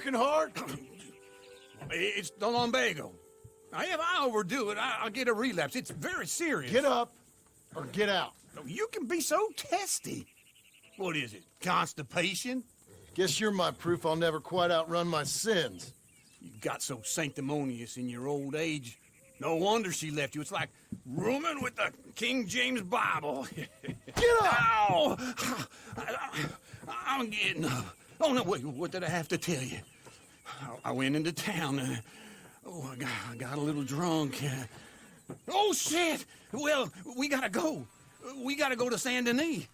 working hard? It's the lumbago. Now, if I overdo it, I'll get a relapse. It's very serious. Get up or get out. You can be so testy. What is it, constipation? Guess you're my proof I'll never quite outrun my sins. You got so sanctimonious in your old age. No wonder she left you. It's like rooming with the King James Bible. Get up! Ow! I'm getting up. Oh, no, wait, what did I have to tell you? I went into town. I got a little drunk. Oh, shit! Well, we gotta go. We gotta go to Saint Denis.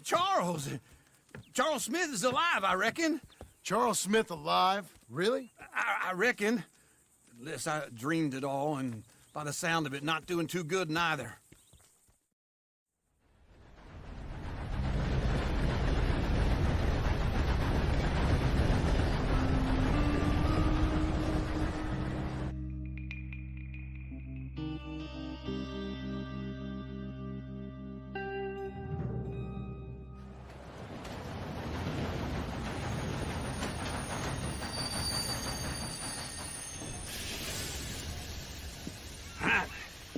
Charles Smith is alive, I reckon. Charles Smith alive? Really? I reckon. Unless I dreamed it all, and by the sound of it, not doing too good neither.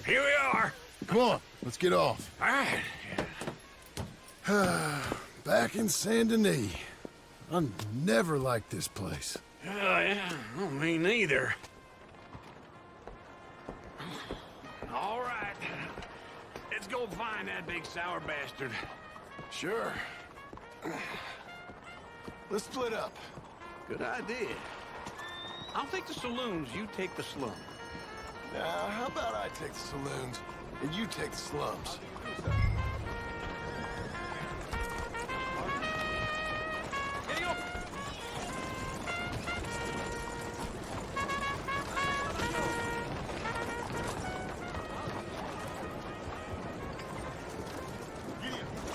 Here we are. Come on, let's get off. All right. Back in Saint Denis. I never liked this place. Yeah, well, me neither. All right. Let's go find that big sour bastard. Sure. Let's split up. Good idea. I'll take the saloons, you take the slums. Now, how about I take the saloons and you take the slums?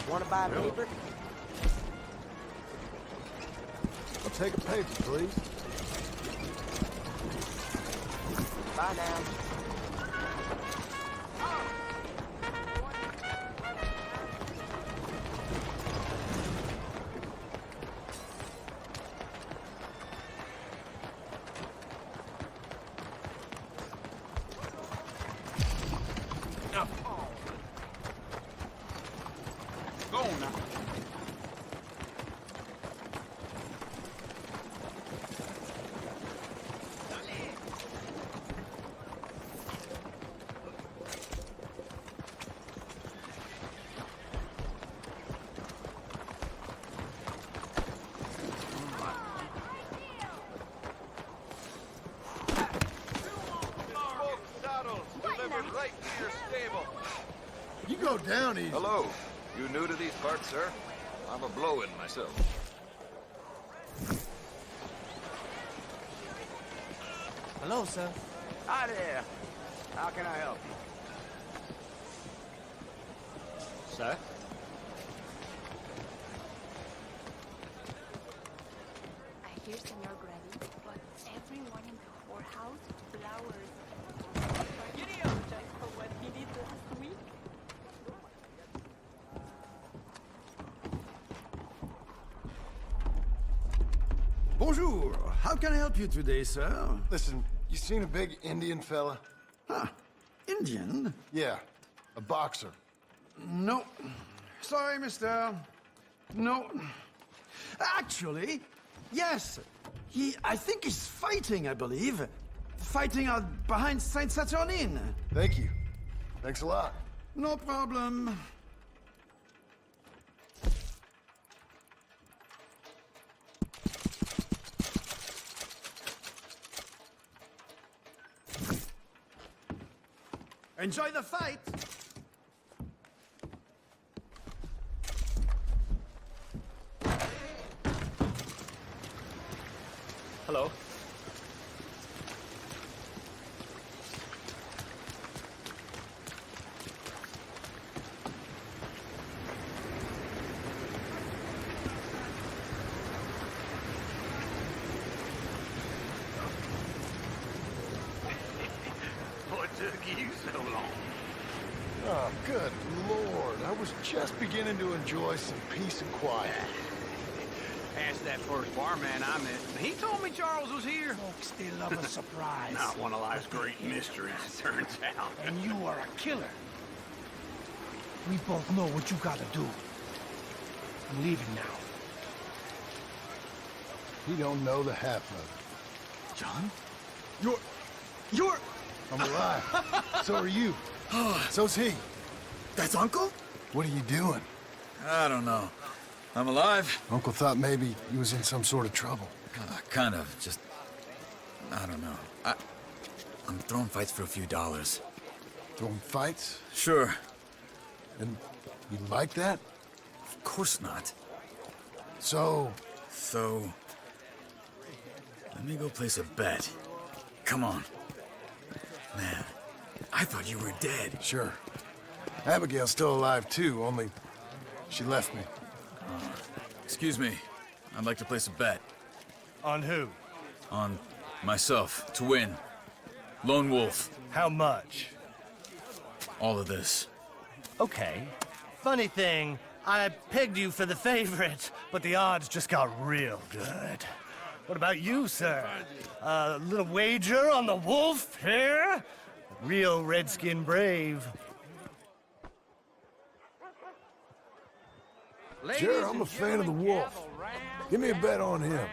Want to buy a paper? I'll take a paper, please. Bye now. Go on now. Delivered right to your stable. You go down easy. Hello. You new to these parts, sir? I'm a blow-in myself. Hello, sir. Hi there. How can I help you? Sir? I hear Senor Grady, but everyone in the whorehouse flowers. Giddy up, just for what he did last week. Bonjour. How can I help you today, sir? Listen, you seen a big Indian fella? Ah, Indian? Yeah, a boxer. No. Sorry, mister. No. Actually, yes. I think he's fighting, I believe. Fighting out behind Saint Saturnin. Thank you. Thanks a lot. No problem. Enjoy the fight! Hello. What took you so long? Oh, good Lord. I was just beginning to enjoy some peace and quiet. past that first barman I met. He told me Charles was here. Folks, they love a surprise. Not one of life's great mysteries, it turns out. And you are a killer. We both know what you gotta do. I'm leaving now. He don't know the half of it. John? You're... I'm alive. So are you. So's he. That's Uncle? What are you doing? I don't know. I'm alive. Uncle thought maybe he was in some sort of trouble. Kind of. Just... I don't know. I'm throwing fights for a few dollars. Throwing fights? Sure. And you like that? Of course not. So, let me go place a bet. Come on. Man, I thought you were dead. sure. Abigail's still alive too, only she left me. Excuse me. I'd like to place a bet. On who? On myself, to win. Lone Wolf. How much? All of this. Okay. Funny thing, I pegged you for the favorite, but the odds just got real good. What about you, sir? A little wager on the wolf here? Real redskin brave. Sure, I'm a fan of the wolf. Give me a bet on him.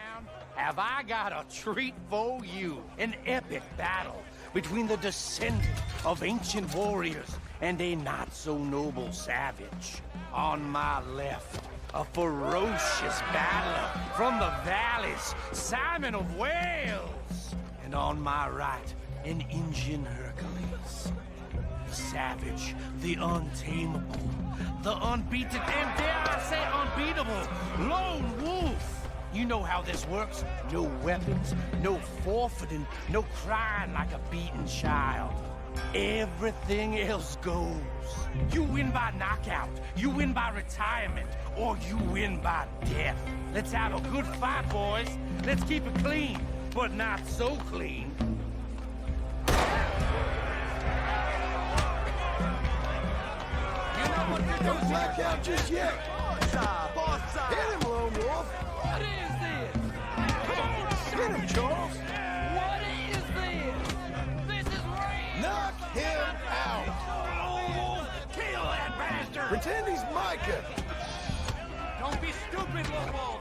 Have I got a treat for you? An epic battle between the descendant of ancient warriors and a not-so-noble savage. On my left, a ferocious battler from the valleys, Simon of Wales. And on my right, an Indian Hercules. The savage, the untamable, the unbeaten, and dare I say unbeatable, Lone Wolf. You know how this works. No weapons, no forfeiting, no crying like a beaten child. Everything else goes. You win by knockout, you win by retirement, or you win by death. Let's have a good fight, boys. Let's keep it clean, but not so clean. Don't black out just yet. Hit him, Lone Wolf. What is this? Hit him, Charles. What is this? This is real! Knock him out. Kill that bastard! Pretend he's Micah. Don't be stupid, Lobo.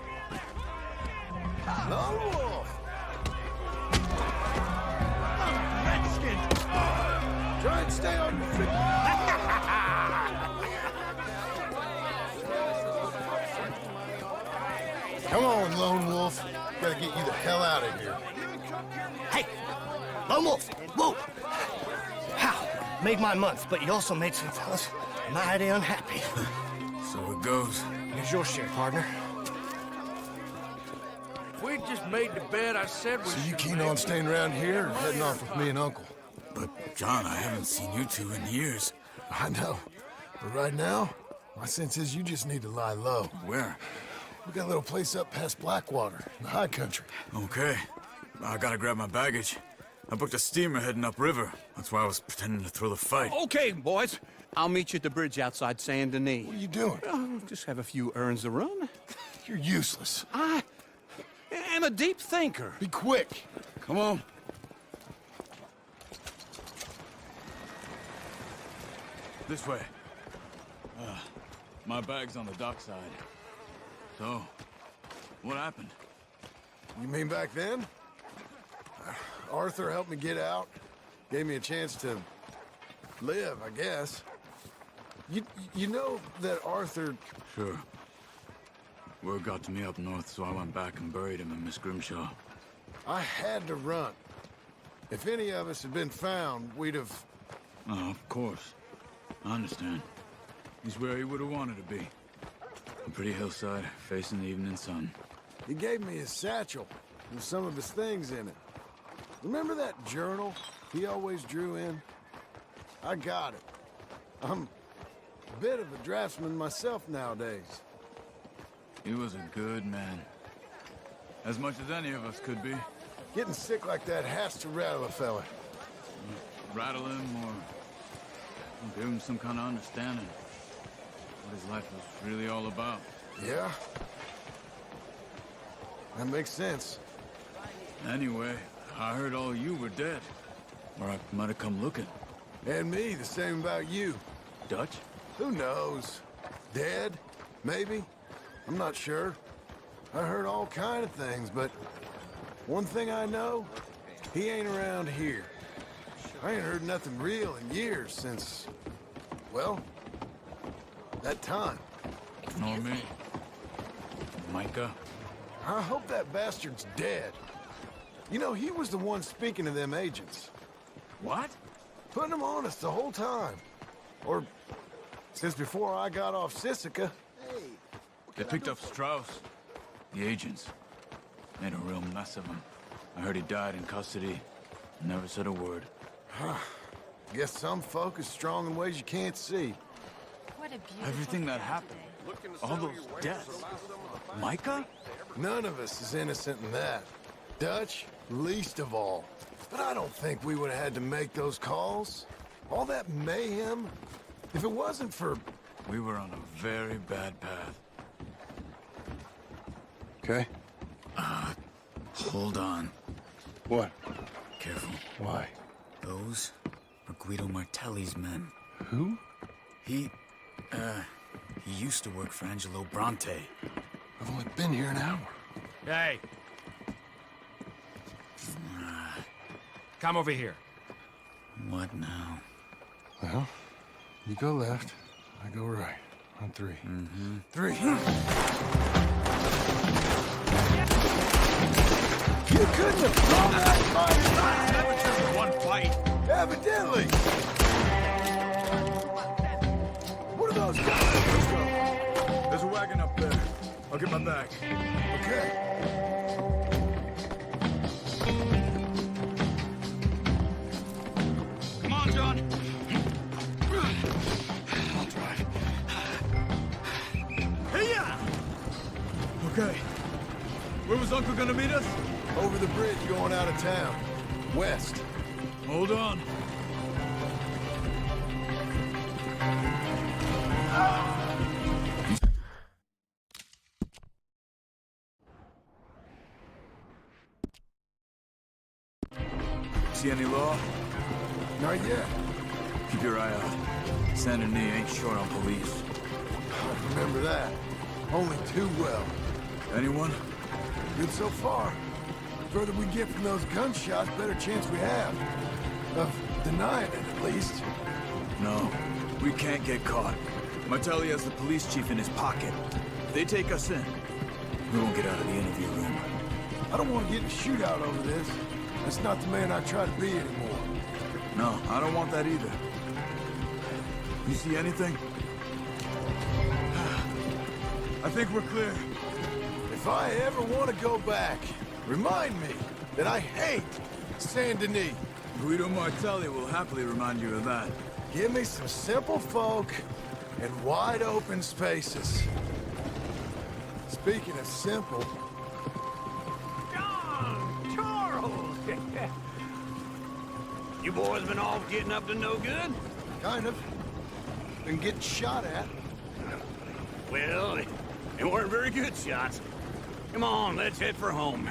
Lone Wolf. Redskins. Try and stay on your feet. Come on, Lone Wolf. Gotta get you the hell out of here. Hey, Lone Wolf, whoa! How? Made my month, but you also made some fellas mighty unhappy. So it goes. Here's your share, partner. We just made the bet I said we So you should keen make. on staying around here or heading off with me and Uncle? But, John, I haven't seen you two in years. I know. But right now, my sense is you just need to lie low. Where? We got a little place up past Blackwater, in the high country. Okay. I gotta grab my baggage. I booked a steamer heading upriver. That's why I was pretending to throw the fight. Okay, boys. I'll meet you at the bridge outside Saint Denis. What are you doing? Oh, just have a few errands to run. You're useless. I am a deep thinker. Be quick. Come on. This way. My bag's on the dockside. So, what happened? You mean back then? Arthur helped me get out. Gave me a chance to live, I guess. You know that Arthur... Sure. Word got to me up north, so I went back and buried him in Miss Grimshaw. I had to run. If any of us had been found, we'd have... Oh, of course. I understand. He's where he would have wanted to be. A pretty hillside, facing the evening sun. He gave me his satchel with some of his things in it. Remember that journal he always drew in? I got it. I'm a bit of a draftsman myself nowadays. He was a good man. As much as any of us could be. Getting sick like that has to rattle a fella. Rattle him or give him some kind of understanding. What his life was really all about. Yeah? That makes sense. Anyway, I heard all you were dead. Or I might have come looking. And me, the same about you. Dutch? Who knows? Dead? Maybe? I'm not sure. I heard all kind of things, but one thing I know, he ain't around here. I ain't heard nothing real in years since, well, that time. Nor me. Micah? I hope that bastard's dead. You know, he was the one speaking to them agents. What? Putting them on us the whole time. Or since before I got off Sisika. They picked up Strauss. The agents. Made a real mess of him. I heard he died in custody. Never said a word. Guess some folk is strong in ways you can't see. What a beautiful Everything that day happened. today. All those deaths. Micah? None of us is innocent in that. Dutch, least of all. But I don't think we would have had to make those calls. All that mayhem. If it wasn't for... We were on a very bad path. Okay. Hold on. What? Careful. Why? Those are Guido Martelli's men. Who? He used to work for Angelo Bronte. I've only been here an hour. Hey! Come over here. What now? Well, you go left, I go right. On three. Mm-hmm. Three. You couldn't have thrown that fight! Never took one fight. Evidently! What are those guys? Let's go. There's a wagon up there. I'll get my bag. Okay. Come on, John. I'll drive. Hey-ya! Okay. Where was Uncle gonna meet us? Over the bridge going out of town. West. Hold on. See any law? Not yet. Keep your eye out. Saint Denis ain't short on police. I remember that. Only too well. Anyone? Good so far. Further we get from those gunshots, better chance we have. Of denying it, at least. No, we can't get caught. Martelli has the police chief in his pocket. If they take us in, we won't get out of the interview room. I don't want to get in a shootout over this. That's not the man I try to be anymore. No, I don't want that either. You see anything? I think we're clear. If I ever want to go back, remind me that I hate Saint Denis. Guido Martelli will happily remind you of that. Give me some simple folk and wide open spaces. Speaking of simple, John! Charles! You boys been off getting up to no good? kind of, been getting shot at. Well, they weren't very good shots. Come on, let's head for home.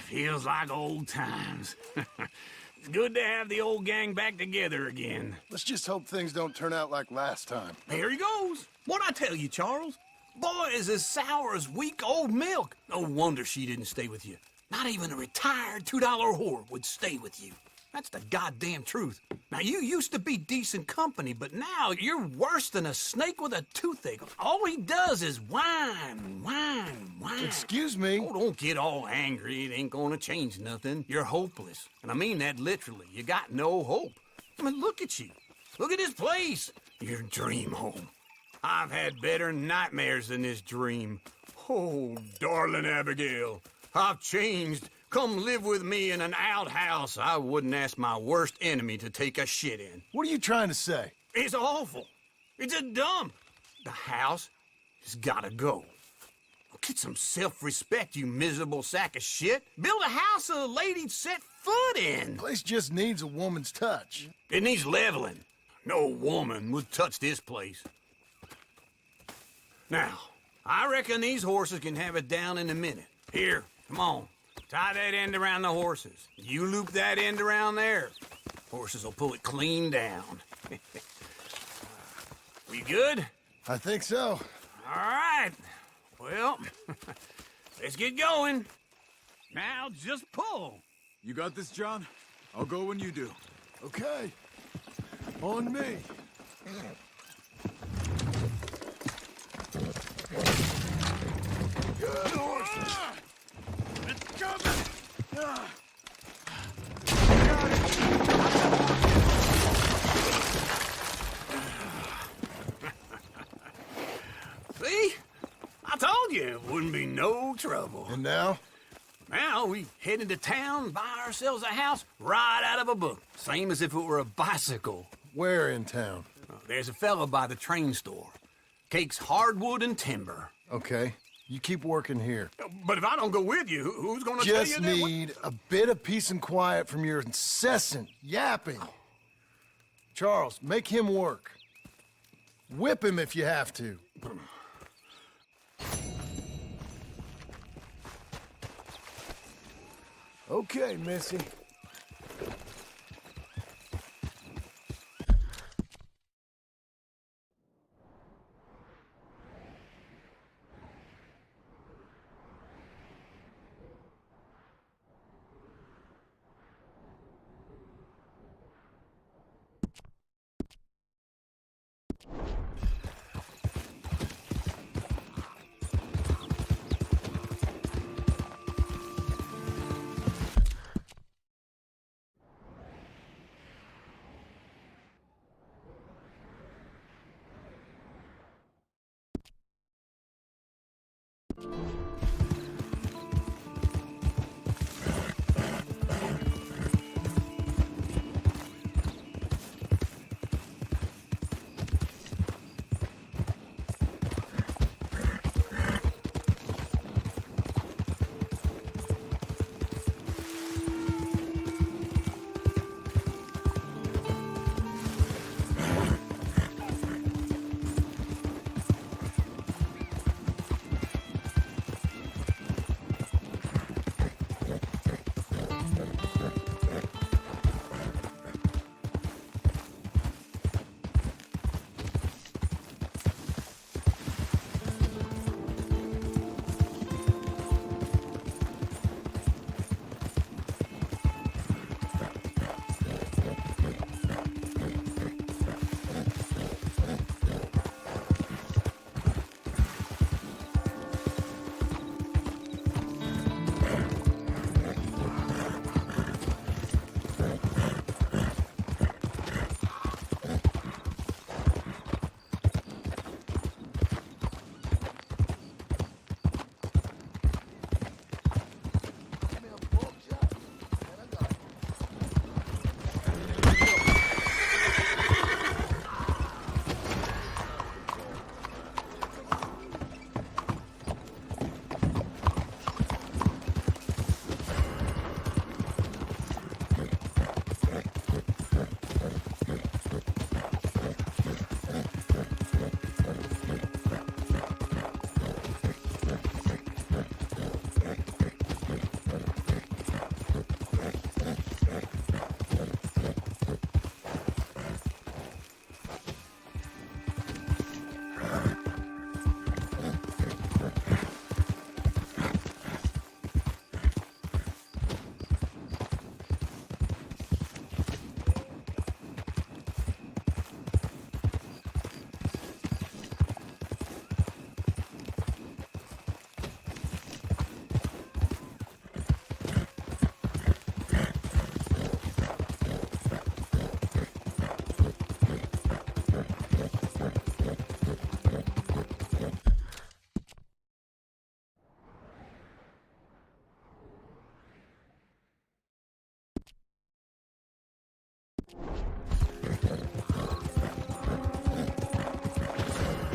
feels like old times. It's good to have the old gang back together again. Let's just hope things don't turn out like last time. There he goes. What'd I tell you, Charles? Boy is as sour as week-old milk. No wonder she didn't stay with you. Not even a retired $2 whore would stay with you. That's the goddamn truth. Now, you used to be decent company, but now you're worse than a snake with a toothache. All he does is whine. Excuse me? Oh, don't get all angry. It ain't gonna change nothing. You're hopeless. And I mean that literally. You got no hope. I mean, look at you. Look at this place. Your dream home. I've had better nightmares than this dream. Oh, darling Abigail, I've changed. Come live with me in an outhouse I wouldn't ask my worst enemy to take a shit in. What are you trying to say? It's awful. It's a dump. The house has gotta go. Get some self-respect, you miserable sack of shit. Build a house a lady'd set foot in. Place just needs a woman's touch. It needs leveling. No woman would touch this place. Now, I reckon these horses can have it down in a minute. Here, come on. Tie that end around the horses. You loop that end around there. Horses will pull it clean down. We good? I think so. All right. Well, let's get going. Now just pull. You got this, John? I'll go when you do. Okay. On me. Good horses. It's coming. See? I told you it wouldn't be no trouble. And now? Now we head into town, buy ourselves a house right out of a book. Same as if it were a bicycle. Where in town? There's a fella by the train store. Cakes hardwood and timber. Okay. You keep working here. But if I don't go with you, who's gonna tell you Just that? need a bit of peace and quiet from your incessant yapping. Charles, make him work. Whip him if you have to. Okay, Missy.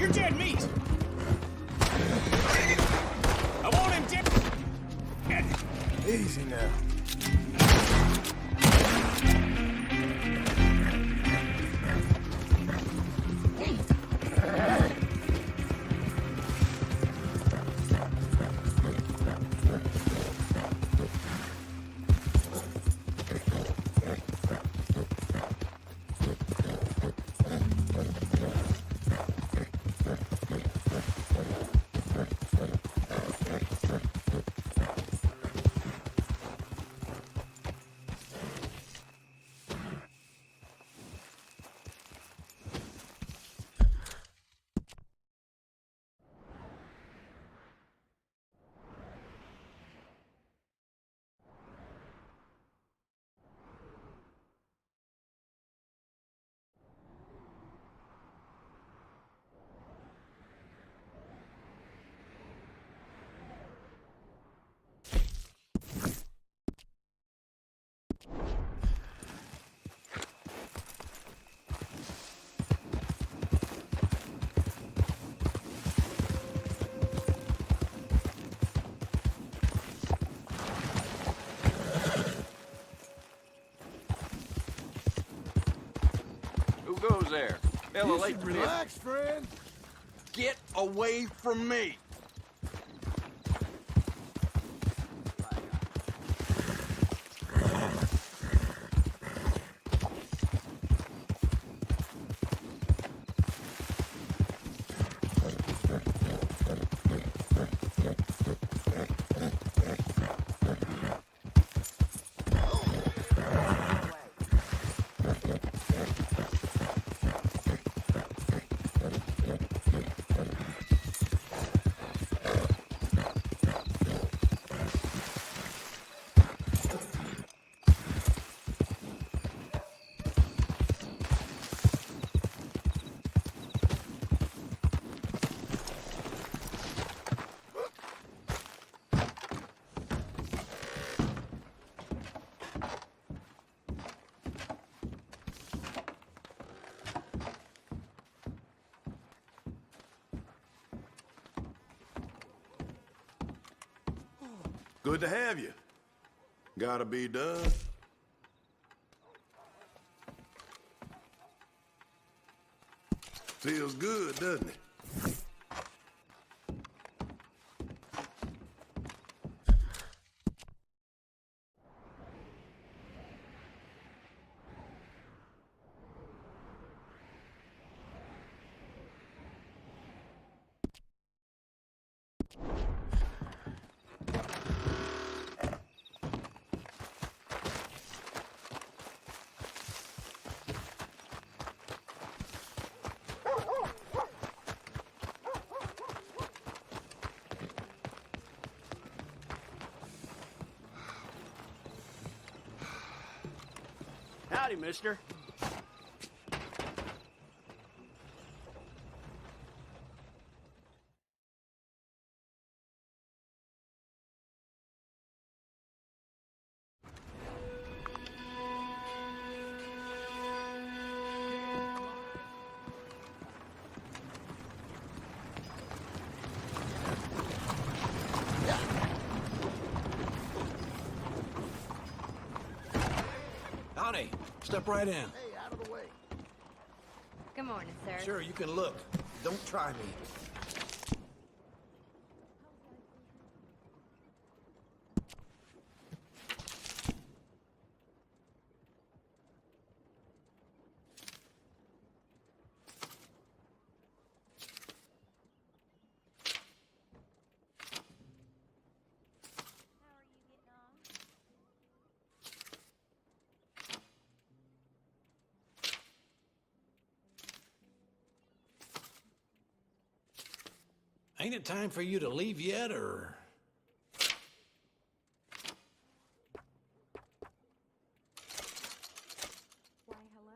You're dead meat! I want him dead! Easy now. Who goes there? Hella You late should for this. relax, friend. Get away from me! Good to have you. Gotta be done. Feels good, doesn't it? Howdy, mister. Howdy. Step right in. Hey, out of the way. Good morning, sir. Sure, you can look. Don't try me. Ain't it time for you to leave yet, or...? Why, hello.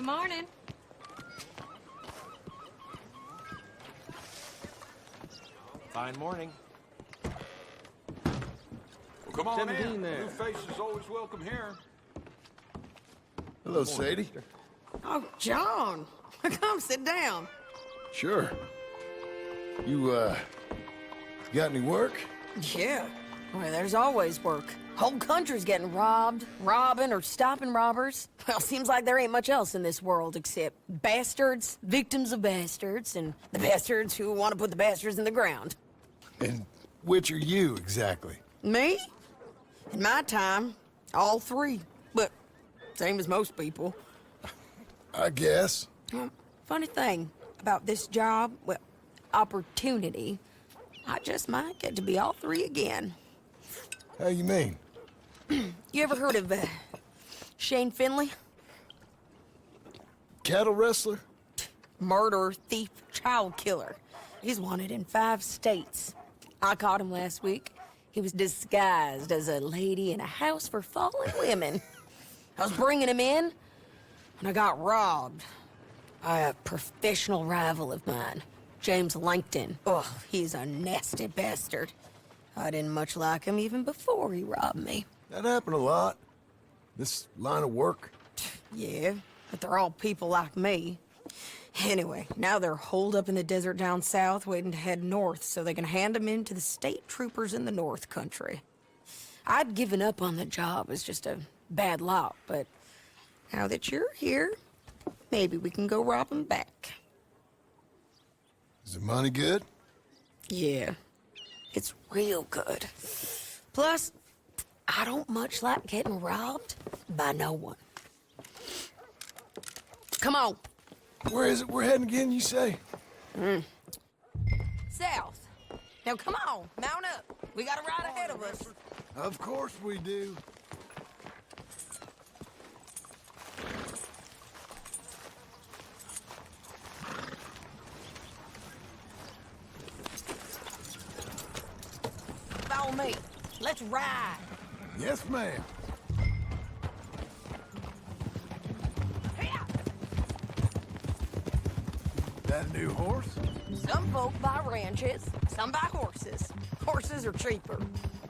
Good morning. Fine morning. Well, come on in. New faces always welcome here. Hello, Sadie. Oh, John. Come sit down. Sure. You, got any work? Yeah. Well, there's always work. Whole country's getting robbed, robbing, or stopping robbers. Well, seems like there ain't much else in this world except bastards, victims of bastards, and the bastards who want to put the bastards in the ground. And which are you, exactly? Me? In my time, all three. But same as most people. I guess. Funny thing about this job, well, opportunity, I just might get to be all three again. How you mean? You ever heard of Shane Finley? Cattle wrestler? Murderer, thief, child killer. He's wanted in 5 states. I caught him last week. He was disguised as a lady in a house for fallen women. I was bringing him in, and I got robbed by a professional rival of mine, James Langton. Oh, he's a nasty bastard. I didn't much like him even before he robbed me. That happened a lot. This line of work. Yeah, but they're all people like me. Anyway, now they're holed up in the desert down south, waiting to head north so they can hand them in to the state troopers in the north country. I'd given up on the job as just a bad lot, but now that you're here, maybe we can go rob them back. Is the money good? Yeah, it's real good. Plus, I don't much like getting robbed by no one. Come on. Where is it we're heading again, you say? South. Now come on, mount up. We got a ride ahead of us. Of course we do. Follow me. Let's ride. Yes, ma'am. That a new horse? Some folk buy ranches, some buy horses. Horses are cheaper.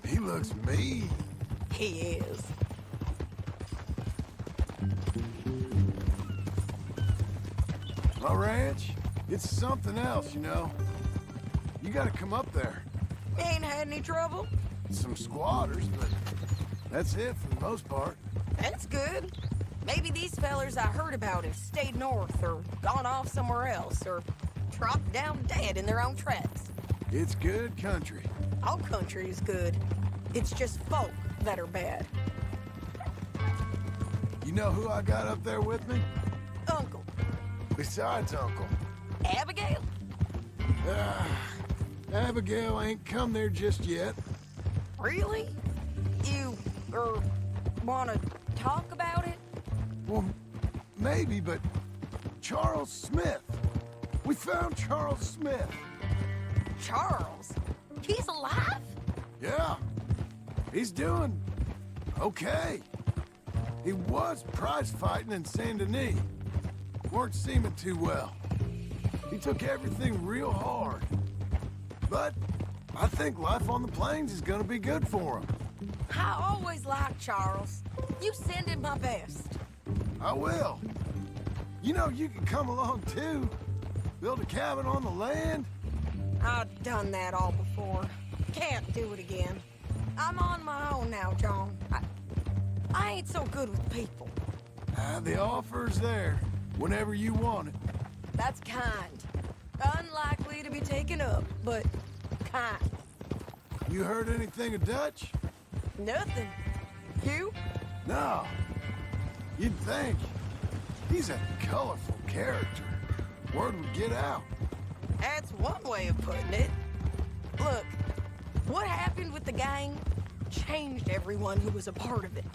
He looks mean. He is. My ranch, it's something else, you know. You gotta come up there. Ain't had any trouble? Some squatters, but that's it for the most part. That's good. Maybe these fellers I heard about have stayed north or gone off somewhere else or dropped down dead in their own tracks. It's good country. All country is good. It's just folk that are bad. You know who I got up there with me? Uncle. Besides Uncle. Abigail? Abigail ain't come there just yet. Really? You, wanna talk about it? Well, maybe, but Charles Smith. We found Charles Smith. Charles? He's alive? Yeah. He's doing okay. He was prize fighting in Saint Denis. Weren't seeming too well. He took everything real hard. But I think life on the plains is gonna be good for him. I always liked Charles. You send him my best. I will. You know, you can come along too. Build a cabin on the land. I've done that all before. Can't do it again. I'm on my own now, John. I ain't so good with people. The offer's there, whenever you want it. That's kind. Unlikely to be taken up, but kind. You heard anything of Dutch? Nothing. You? No. You'd think. He's a colorful character. Word would get out. That's one way of putting it. Look, what happened with the gang changed everyone who was a part of it.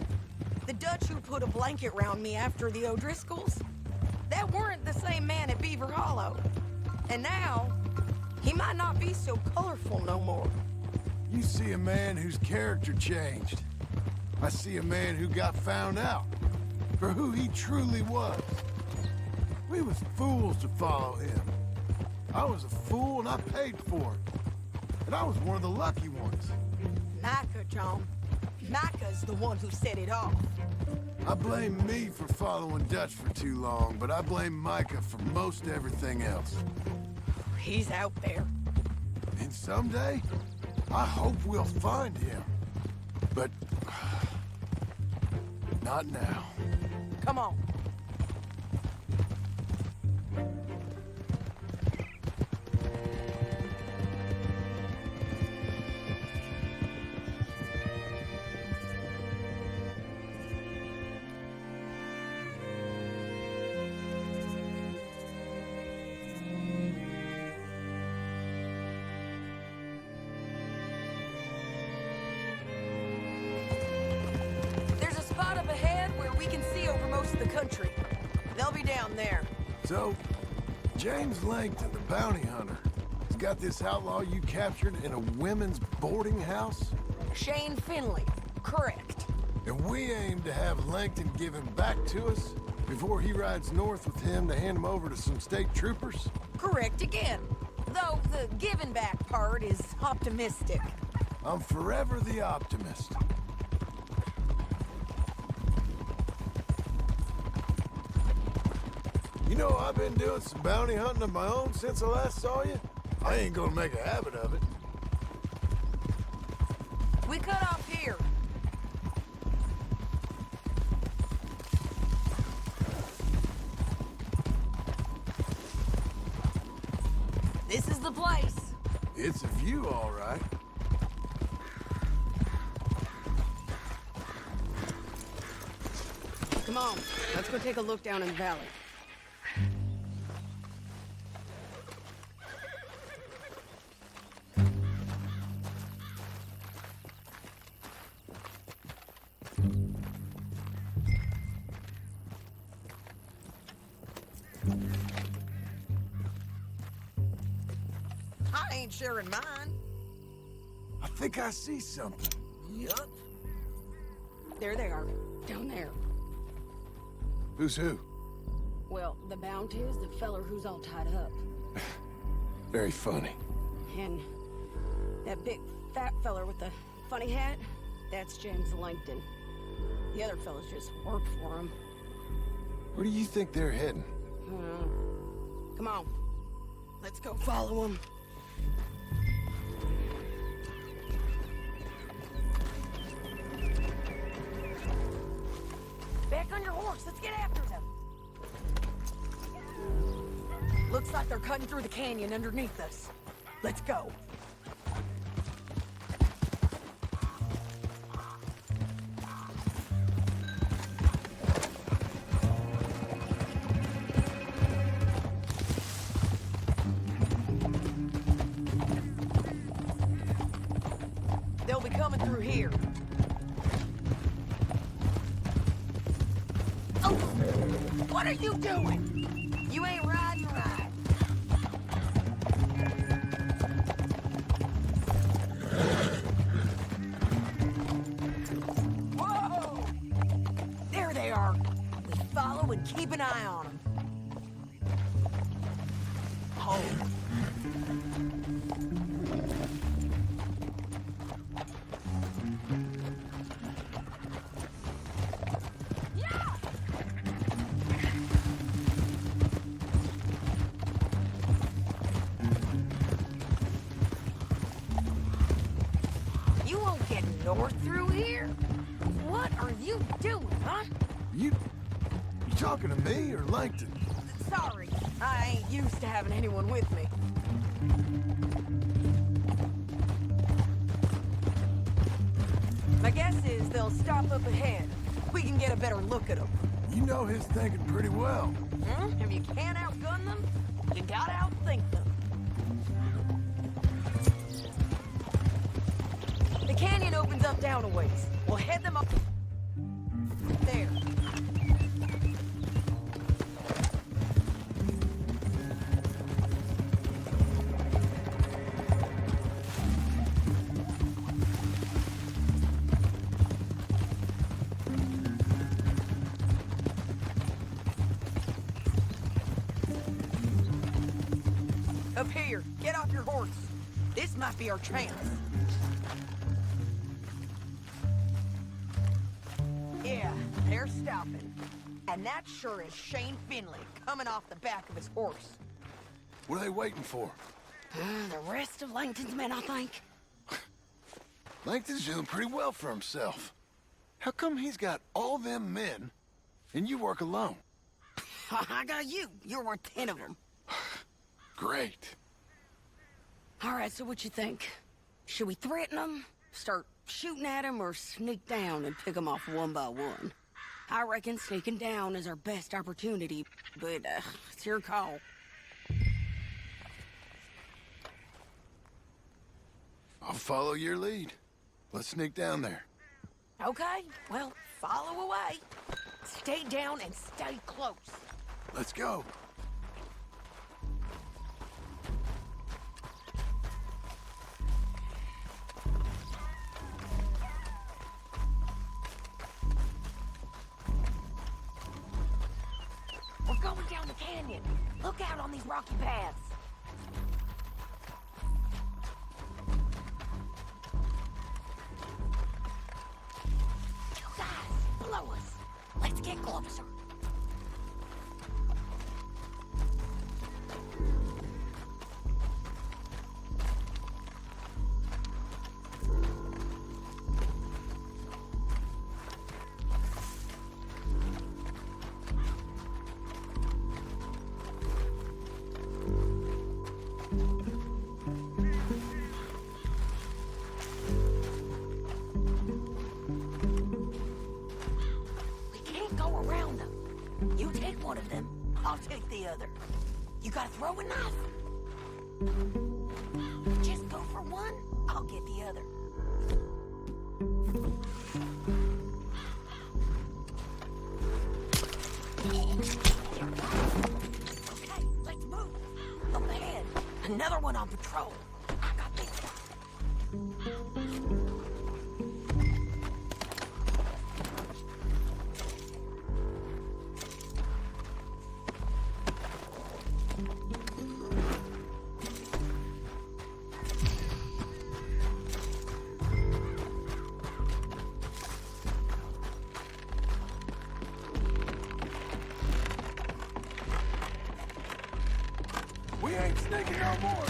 The Dutch who put a blanket round me after the O'Driscolls, that weren't the same man at Beaver Hollow. And now, he might not be so colorful no more. You see a man whose character changed. I see a man who got found out for who he truly was. We was fools to follow him. I was a fool and I paid for it. And I was one of the lucky ones. Micah, John. Micah's the one who set it off. I blame me for following Dutch for too long, but I blame Micah for most everything else. He's out there. And someday, I hope we'll find him. But... not now. Come on. There's a spot up ahead where we can see over most of the country. They'll be down there. So, James Langton, the bounty hunter, has got this outlaw you captured in a women's boarding house? Shane Finley. Correct. And we aim to have Langton give him back to us before he rides north with him to hand him over to some state troopers? Correct again. Though the giving back part is optimistic. I'm forever the optimist. You know, I've been doing some bounty hunting of my own since I last saw you. I ain't gonna make a habit of it. We cut off here. This is the place. It's a view, all right. Come on, let's go take a look down in the valley. I ain't sharing mine. I think I see something. Yup. There they are, down there. Who's who? Well, the bounty is the feller who's all tied up. Very funny. And that big fat feller with the funny hat, that's James Langton. The other fellas just work for him. Where do you think they're heading? Come on, let's go follow him. Back on your horse, let's get after them. Looks like they're cutting through the canyon underneath us. Let's go. They'll be coming through here. Oh! What are you doing? You ain't riding right. Whoa! There they are. We follow and keep an eye on them. Hold. You won't get north through here. What are you doing, huh? You talking to me or Langton? Sorry, I ain't used to having anyone with me. My guess is they'll stop up ahead. We can get a better look at them. You know his thinking pretty well. If you can't outgun them, you gotta outthink them. The canyon opens up down a ways. We'll head them up there. Up here, get off your horse. This might be our chance. Yeah, they're stopping. And that sure is Shane Finley coming off the back of his horse. What are they waiting for? The rest of Langton's men, I think. Langton's doing pretty well for himself. How come he's got all them men, and you work alone? I got you. You're worth 10 of them. Great. All right, so what you think? Should we threaten them, start shooting at them, or sneak down and pick them off one by one? I reckon sneaking down is our best opportunity, but it's your call. I'll follow your lead. Let's sneak down there. Okay, well, follow away. Stay down and stay close. Let's go. We're going down the canyon. Look out on these rocky paths. You guys, below us. Let's get closer. You take one of them, I'll take the other. You got a throwing knife? Just go for one, I'll get the other. Okay, let's move. Up ahead, another one on patrol. I got this guy. We ain't sneaking no more.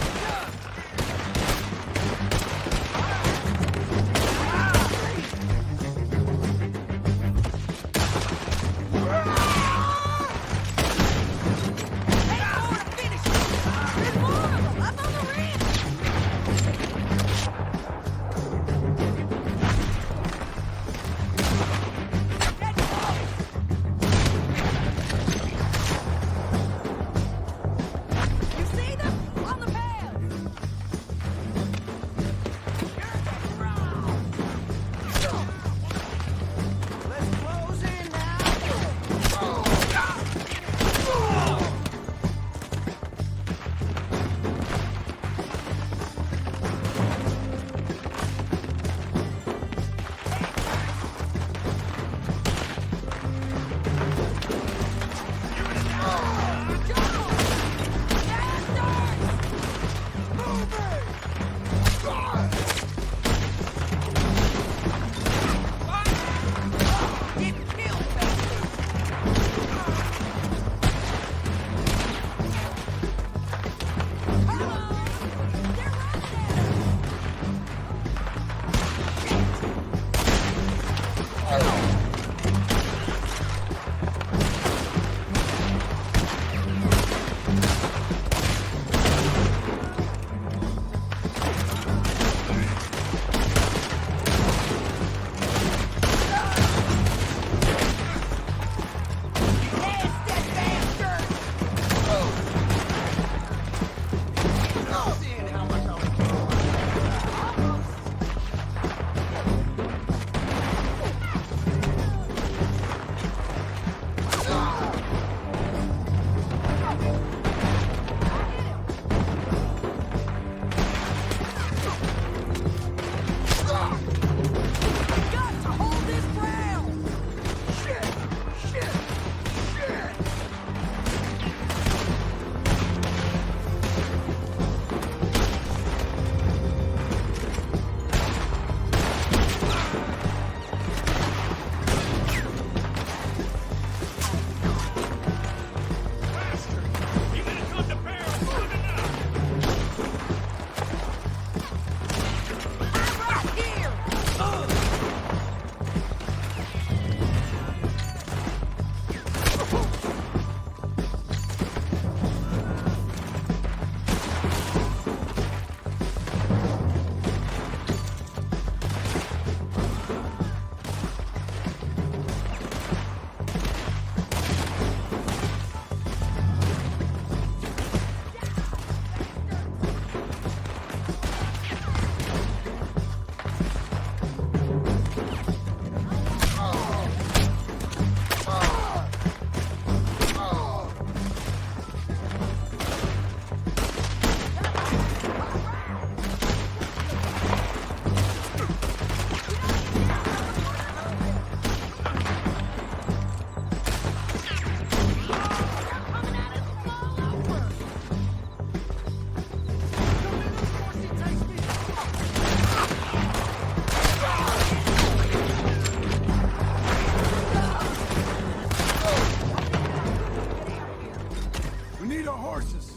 horses.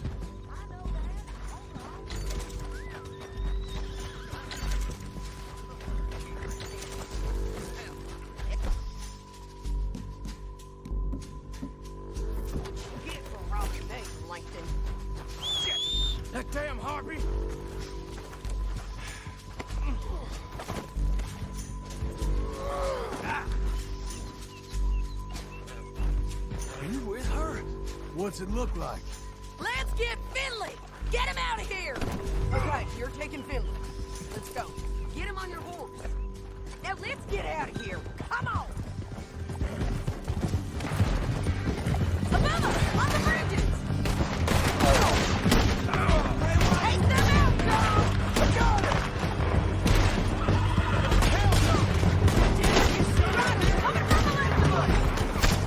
Get for robbing me, Langton. That damn harpy! Are you with her? What's it look like? Let's get Finley! Get him out of here! Okay, you're taking Finley. Let's go. Get him on your horse. Now let's get out of here. Come on! Above us! On the bridges! Take them out, John! I got it! Hell no! Coming from the left of us!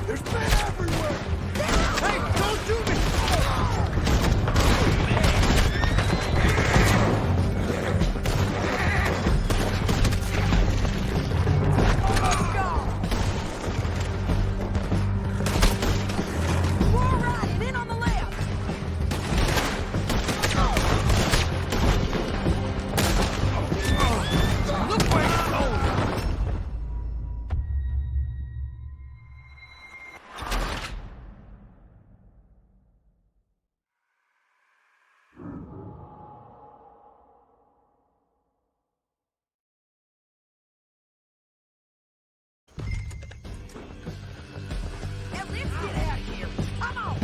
There's men everywhere! Hey, don't do me! More right and in on the left! Look where it's going! Now let's get out of here. Come on!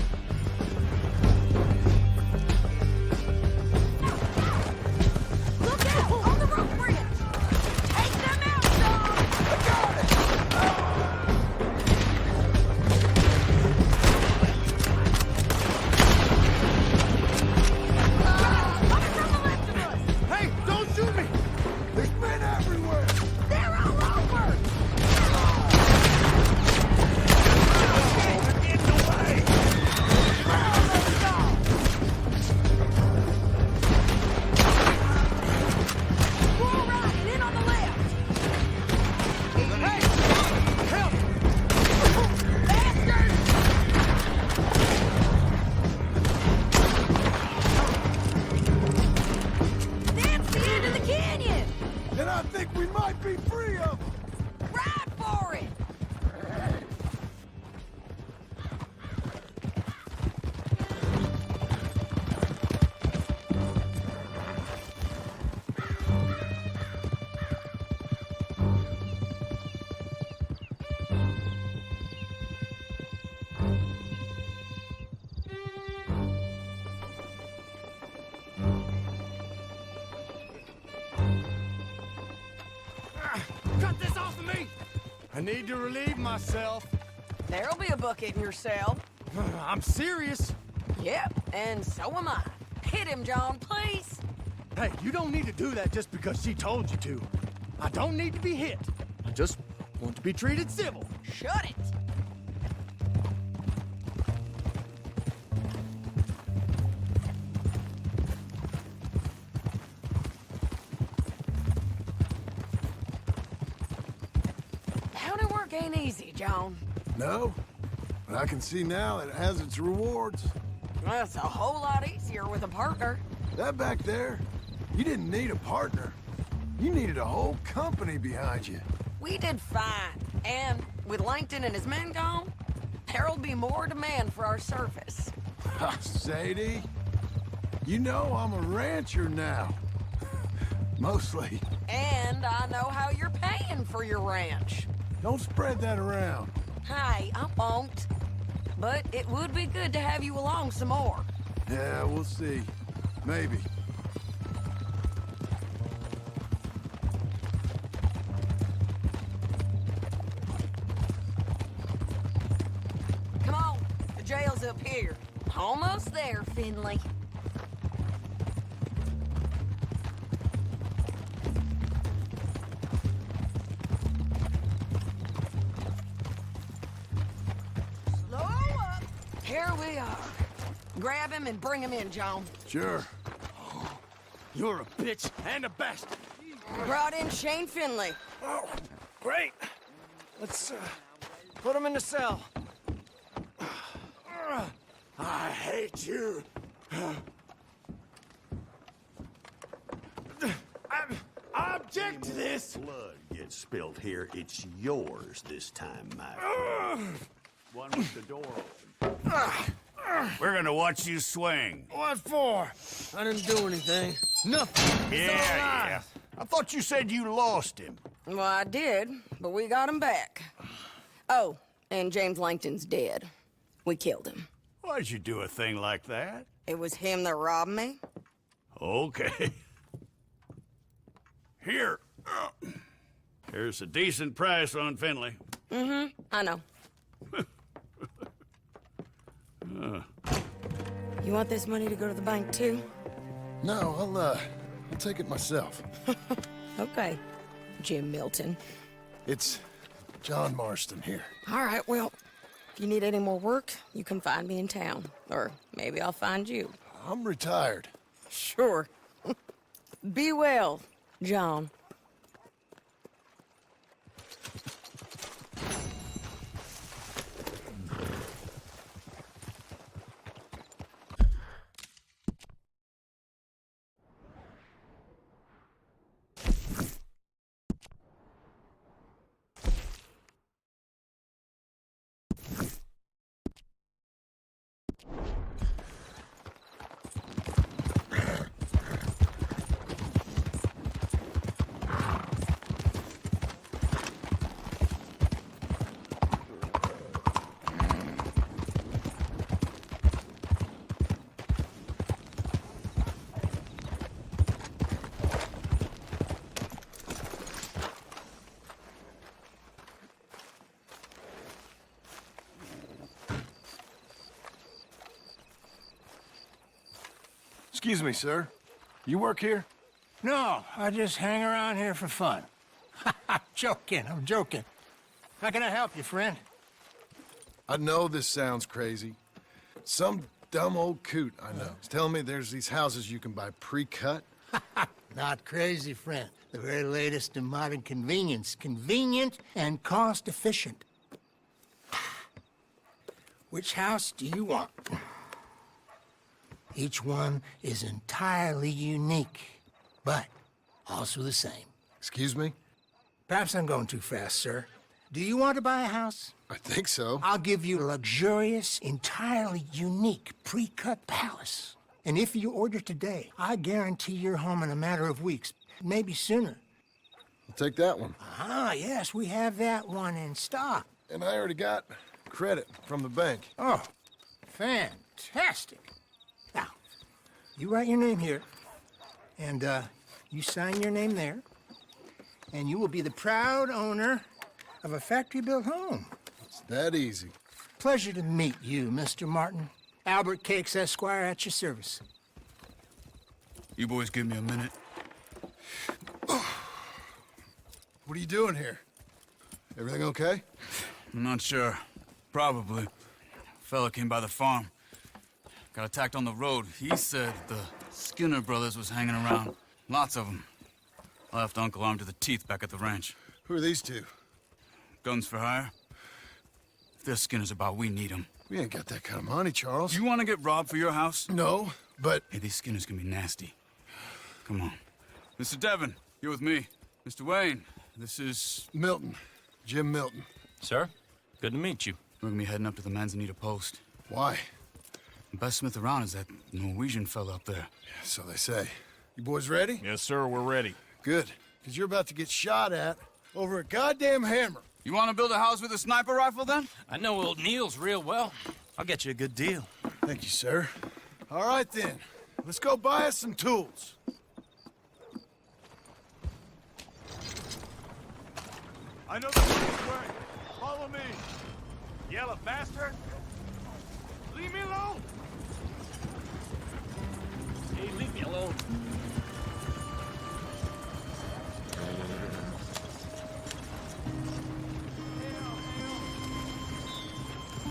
Look out! On the roof bridge! Take them out, John! I got it! Coming from the left of us! Hey, don't shoot me! There's men everywhere! They're all over! Get in the way! Let's go! More right and in on the left! Hey! Help! Bastard! That's the end of the canyon! And I think we might be free of them! Ride for it! Cut this off of me! I need to relieve myself. There'll be a bucket in your cell. I'm serious. Yep, and so am I. Hit him, John, please. Hey, you don't need to do that just because she told you to. I don't need to be hit. I just want to be treated civil. Shut it. County work ain't easy, John. No? But I can see now that it has its rewards. That's a whole lot easier with a partner. That back there, you didn't need a partner. You needed a whole company behind you. We did fine. And with Langton and his men gone, there'll be more demand for our service. Sadie, you know I'm a rancher now. Mostly. And I know how you're paying for your ranch. Don't spread that around. Hey, I won't. But it would be good to have you along some more. Yeah, we'll see. Maybe. Come on, the jail's up here. Almost there, Finley. Slow up. Here we are. Grab him and bring him in, John. Sure. You're a bitch and a bastard. Brought in Shane Finley. Oh, great. Let's put him in the cell. I hate you. I object to this. Blood gets spilled here. It's yours this time, Mike. One with the door open. We're gonna watch you swing. What for? I didn't do anything. Nothing. Yeah. I thought you said you lost him. Well, I did, but we got him back. Oh, and James Langton's dead. We killed him. Why'd you do a thing like that? It was him that robbed me. Okay. Here. Here's a decent price on Finley. I know. You want this money to go to the bank, too? No, I'll take it myself. Okay, Jim Milton. It's John Marston here. All right, well, if you need any more work, you can find me in town. Or maybe I'll find you. I'm retired. Sure. Be well, John. Excuse me, sir. You work here? No, I just hang around here for fun. I'm joking. How can I help you, friend? I know this sounds crazy. Some dumb old coot I know is telling me there's these houses you can buy pre-cut. Not crazy, friend. The very latest in modern convenience. Convenient and cost-efficient. Which house do you want? Each one is entirely unique, but also the same. Excuse me? Perhaps I'm going too fast, sir. Do you want to buy a house? I think so. I'll give you a luxurious, entirely unique pre-cut palace. And if you order today, I guarantee you're home in a matter of weeks, maybe sooner. I'll take that one. Ah, yes, we have that one in stock. And I already got credit from the bank. Oh, fantastic. Now, you write your name here, and you sign your name there, and you will be the proud owner of a factory-built home. It's that easy. Pleasure to meet you, Mr. Martin. Albert Cakes, Esquire, at your service. You boys give me a minute. What are you doing here? Everything okay? I'm not sure. Probably. Fella came by the farm. Got attacked on the road. He said the Skinner brothers was hanging around. Lots of them. I left Uncle armed to the teeth back at the ranch. Who are these two? Guns for hire? If they're Skinner's about, we need them. We ain't got that kind of money, Charles. You want to get robbed for your house? No, but... Hey, these Skinners can be nasty. Come on. Mr. Devon, you're with me. Mr. Wayne, this is... Milton. Jim Milton. Sir, good to meet you. We're gonna be heading up to the Manzanita post. Why? The best smith around is that Norwegian fella up there. So they say. You boys ready? Yes, sir, we're ready. Good. Because you're about to get shot at over a goddamn hammer. You want to build a house with a sniper rifle, then? I know old Neil's real well. I'll get you a good deal. Thank you, sir. All right, then. Let's go buy us some tools. I know the way. Follow me. Yell it faster. Leave me alone. Hey, leave me alone.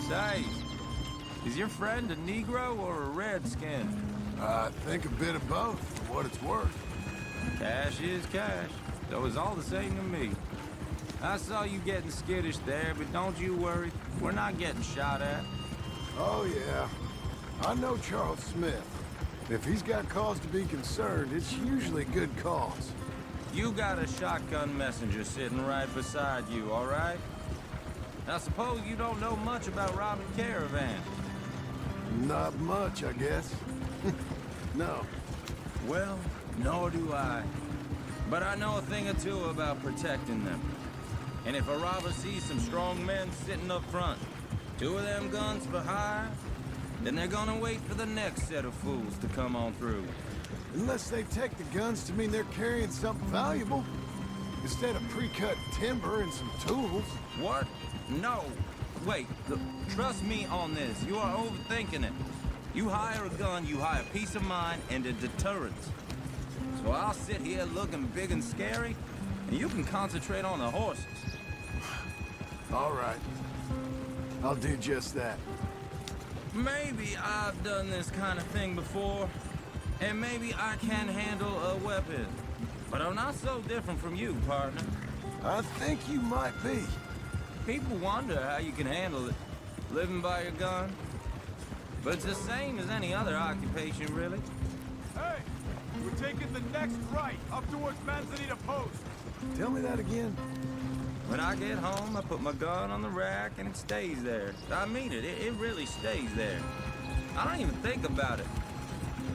Say, is your friend a Negro or a Redskin? I think a bit of both, for what it's worth. Cash is cash, though it's all the same to me. I saw you getting skittish there, but don't you worry. We're not getting shot at. Oh, yeah. I know Charles Smith. If he's got cause to be concerned, it's usually good cause. You got a shotgun messenger sitting right beside you, all right? Now suppose you don't know much about robbing caravans. Not much, I guess. No. Well, nor do I. But I know a thing or two about protecting them. And if a robber sees some strong men sitting up front, 2 of them guns for hire, then they're gonna wait for the next set of fools to come on through. Unless they take the guns to mean they're carrying something valuable. Instead of pre-cut timber and some tools. What? No. Wait, look, trust me on this. You are overthinking it. You hire a gun, you hire peace of mind and a deterrence. So I'll sit here looking big and scary, and you can concentrate on the horses. All right. I'll do just that. Maybe I've done this kind of thing before, and maybe I can handle a weapon. But I'm not so different from you, partner. I think you might be. People wonder how you can handle it, living by your gun. But it's the same as any other occupation, really. Hey! We're taking the next right, up towards Manzanita Post. Tell me that again. When I get home, I put my gun on the rack and it stays there. I mean it, it really stays there. I don't even think about it.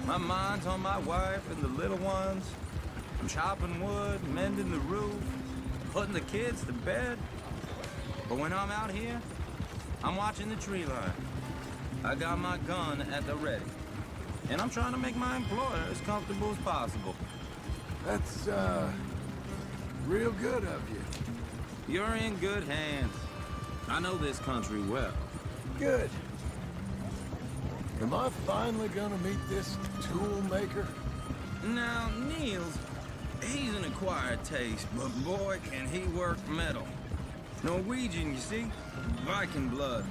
My mind's on my wife and the little ones. I'm chopping wood, mending the roof, putting the kids to bed. But when I'm out here, I'm watching the tree line. I got my gun at the ready. And I'm trying to make my employer as comfortable as possible. That's, real good of you. You're in good hands. I know this country well. Good. Am I finally gonna meet this tool maker? Now, Niels, he's an acquired taste, but boy, can he work metal. Norwegian, you see? Viking blood.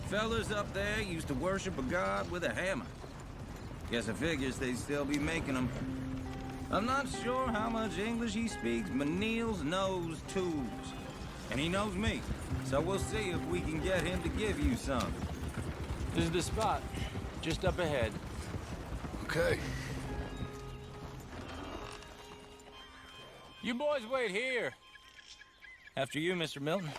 Fellas up there used to worship a god with a hammer. Guess I figures they'd still be making them. I'm not sure how much English he speaks, but Niels knows tools. And he knows me, so we'll see if we can get him to give you some. This is the spot, just up ahead. Okay. You boys wait here. After you, Mr. Milton.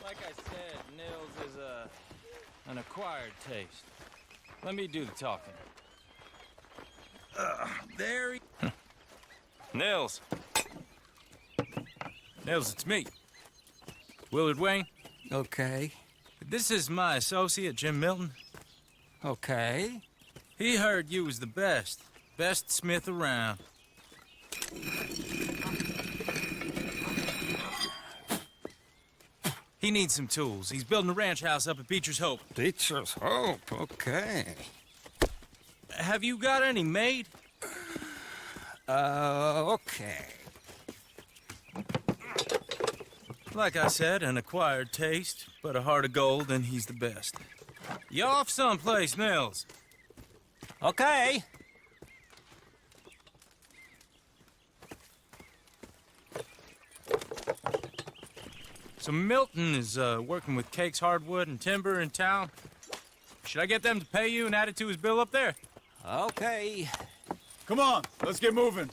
Like I said, Nils is an acquired taste. Let me do the talking. There he... Nils. Nils, it's me. Willard Wayne. Okay. This is my associate, Jim Milton. Okay. He heard you was the best. Best smith around. He needs some tools. He's building a ranch house up at Beecher's Hope. Beecher's Hope, okay. Have you got any made? Okay. Like I said, an acquired taste, but a heart of gold, and he's the best. You off someplace, Nils? Okay. So Milton is working with Cake's Hardwood and Timber in town. Should I get them to pay you and add it to his bill up there? Okay. Come on, let's get moving.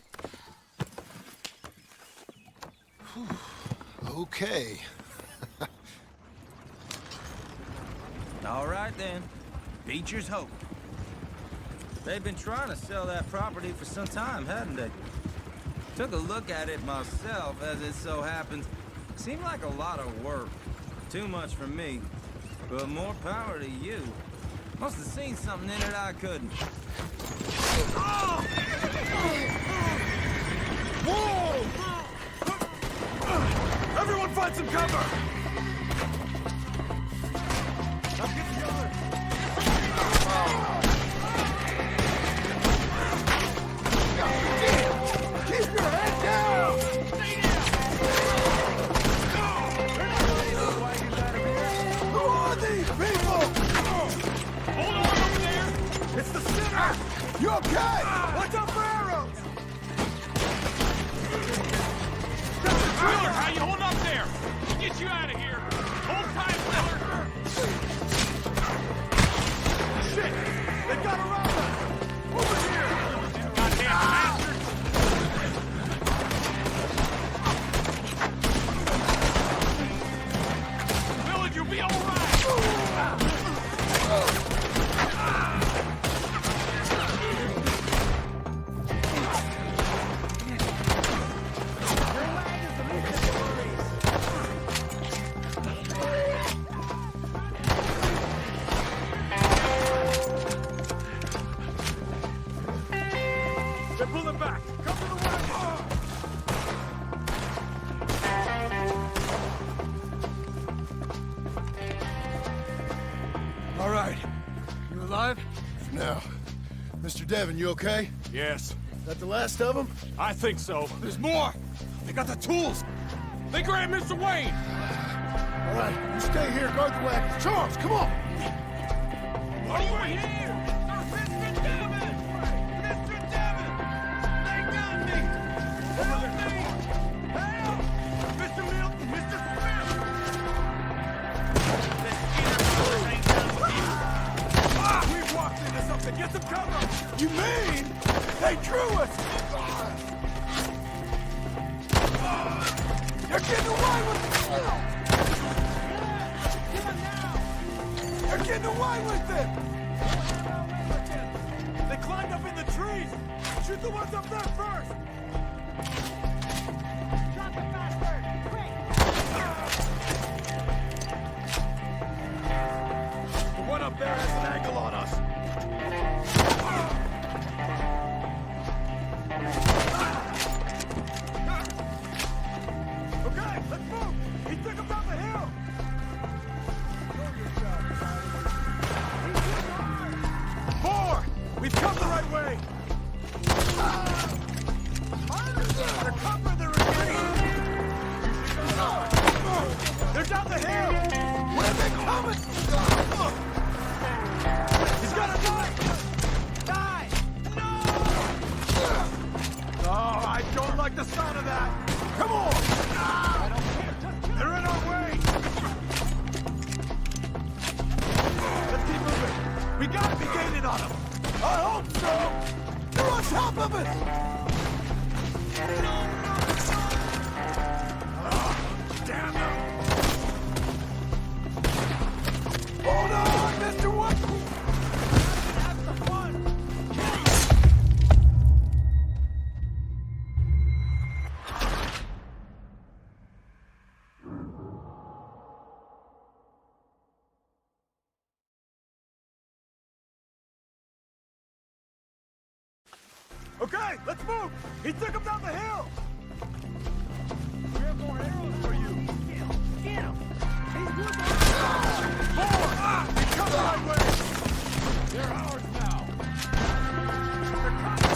Okay. All right, then. Beecher's Hope. They've been trying to sell that property for some time, hadn't they? Took a look at it myself, as it so happens. Seemed like a lot of work. Too much for me. But more power to you. Must have seen something in it I couldn't. Whoa! Everyone find some cover! Now get the other! Damn! Keep your head down! Who are these people? Hold on over there! It's the center! You okay? Watch out for arrows! Wheeler, how you holding out of here! Hold tight, Miller! Shit! They got around us! Over here! Goddamn bastards! Village, you'll be all right! They're pulling back! Cover the wagon! All right. You alive? For now. Mr. Devon, you okay? Yes. That the last of them? I think so. There's more! They got the tools! They grabbed Mr. Wayne! All right, you stay here, guard the wagon. Charles, come on! Over here! Mr. Devon! Mr. Devon! They got me! Help me! Help! Mr. Milton! Mr. Smith! The Skinner brothers ain't done with you! We've walked into something! Get some cover! You mean they drew us? You're getting away with it! You're getting away with it! They climbed up in the trees! Shoot the ones up there first! Drop the bastard! Quick! The one up there has an angle on us! Okay, let's move! He took him down the hill! More! We've come the right way! They're covering the retreat! They're down the hill! Where are they coming? He's got a knife! Die! No! Oh, I don't like the sound of that! Come on! I don't care. They're in our way! Let's keep moving! We gotta be gaining on them! I hope so! You're on top of it! Damn them! Hold on, Mr. Wood! That's the fun! Okay, let's move! He took him down the hill! We have more arrows for you! Get him! Get him! He's good! More! He's coming the right way! They're ours now! They're coming!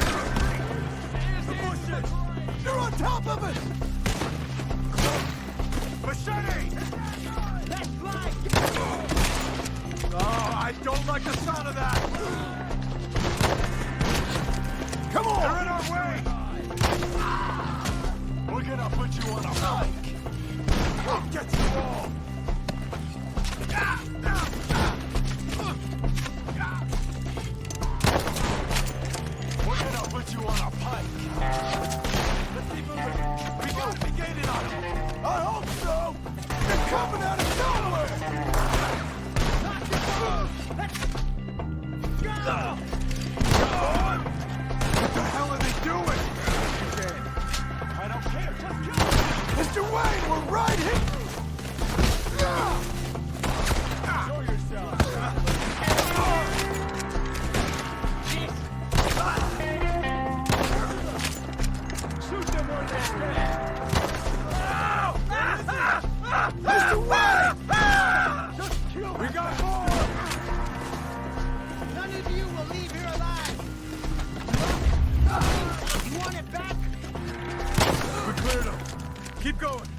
The bushes! You're on top of it! Machete! Let's fly! Oh, I don't like the sound of that! Come on! They're in our way! We're gonna put you on a hike! I'll get you all! We're gonna put you on a pike! Let's keep moving! We gotta be gaining on them! I hope so! They're coming out of nowhere! Let's go! What the hell are they doing? I don't care, just kill them! Mr. Wayne, we're right here! Show yourself! Shoot them where they stand! Mr. Wayne! Just kill them! We got more! None of you will leave here alive! You want it back? We cleared them. Keep going.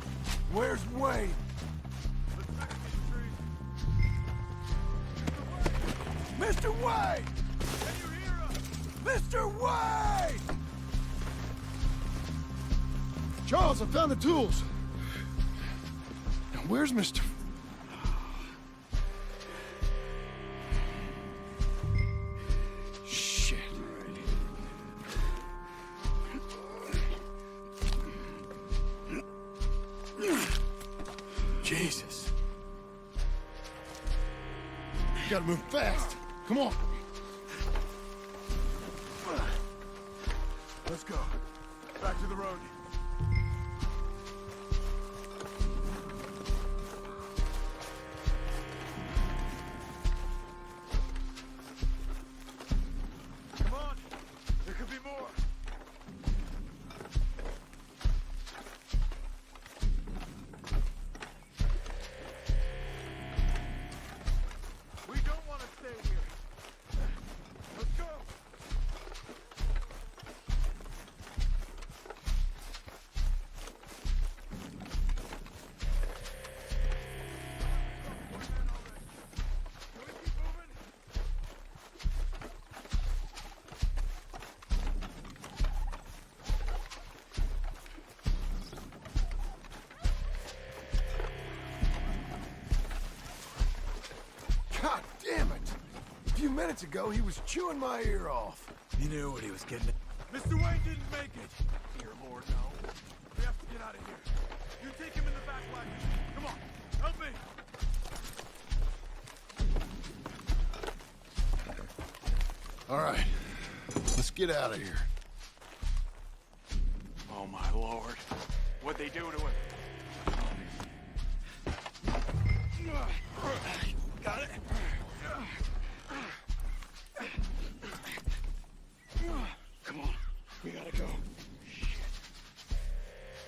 Where's Wayne? Mr. Wayne! Can you hear us? Mr. Wayne! Charles, I found the tools. Now, Where's Mr. Shit. Jesus. You gotta move fast. Come on. Let's go. Back to the road. Come on. There could be more. We don't want to stay here. Let's go. God damn it! A few minutes ago, he was chewing my ear off. He knew what he was getting at. Mr. Wayne didn't make it. Here, more no. We have to get out of here. You take him in the back wagon. Come on, help me. All right, let's get out of here. Oh my lord. What'd they do to him? Got it. Come on, we gotta go. Shit.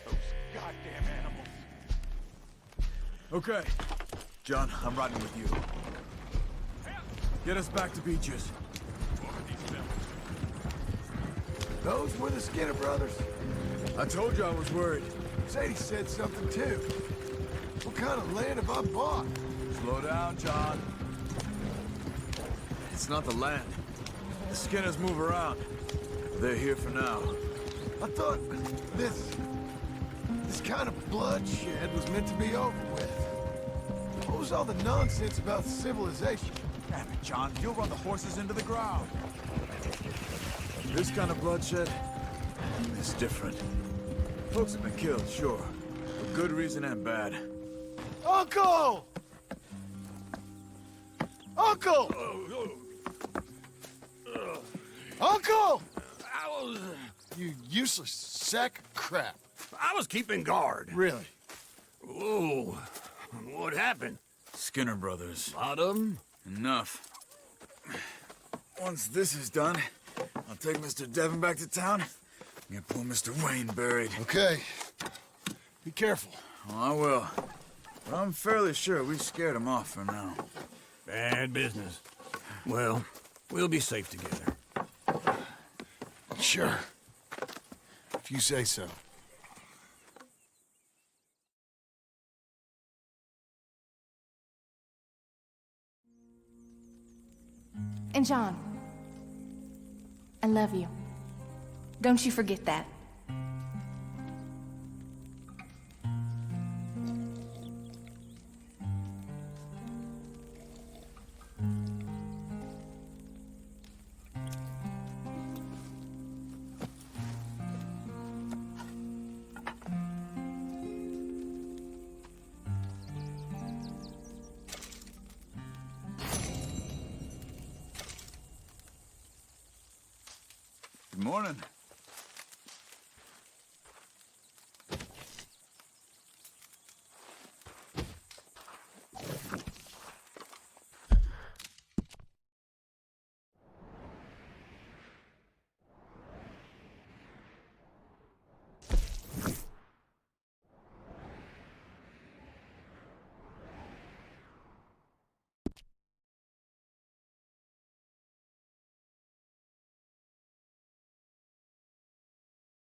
Those goddamn animals. Okay. John, I'm riding with you. Get us back to Beaches. Those were the Skinner brothers. I told you I was worried. Sadie said something too. What kind of land have I bought? Slow down, John. It's not the land. The Skinners move around. They're here for now. I thought this kind of bloodshed was meant to be over with. What was all the nonsense about civilization? Damn it, John. You'll run the horses into the ground. This kind of bloodshed is different. Folks have been killed, sure. For good reason and bad. Uncle! Uncle! Uncle! You useless sack of crap. I was keeping guard. Really? Whoa. What happened? Skinner brothers. Lot of them? Enough. Once this is done, I'll take Mr. Devon back to town and get poor Mr. Wayne buried. Okay. Be careful. Oh, I will. But I'm fairly sure we scared him off for now. Bad business. Well, we'll be safe together. Sure. If you say so. And John, I love you. Don't you forget that. Good morning.